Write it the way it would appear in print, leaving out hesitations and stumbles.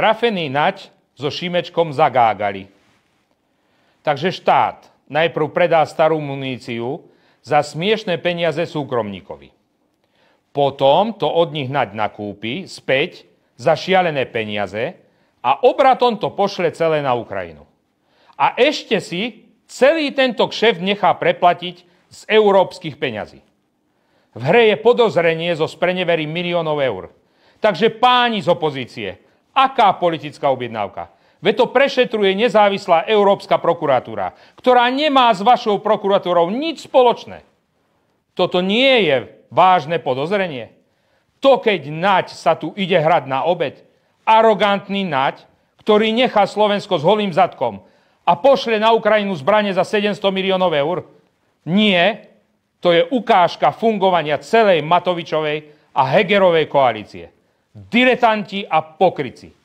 Trafený Naď so Šimečkom zagágali. Takže štát najprv predá starú muníciu za smiešné peniaze súkromníkovi. Potom to od nich Naď nakúpi späť za šialené peniaze a obratom to pošle celé na Ukrajinu. A ešte si celý tento kšeft nechá preplatiť z európskych peňazí. V hre je podozrenie zo sprenevery miliónov eur. Takže páni z opozície, aká politická objednávka? Veď to prešetruje nezávislá Európska prokuratúra, ktorá nemá s vašou prokuratúrou nič spoločné. Toto nie je vážne podozrenie. To, keď Naď sa tu ide hrať na obed, arogantný Naď, ktorý nechá Slovensko s holým zadkom a pošle na Ukrajinu zbrane za 700 miliónov eur? Nie, to je ukážka fungovania celej Matovičovej a Hegerovej koalície. Diletanti a pokrytci.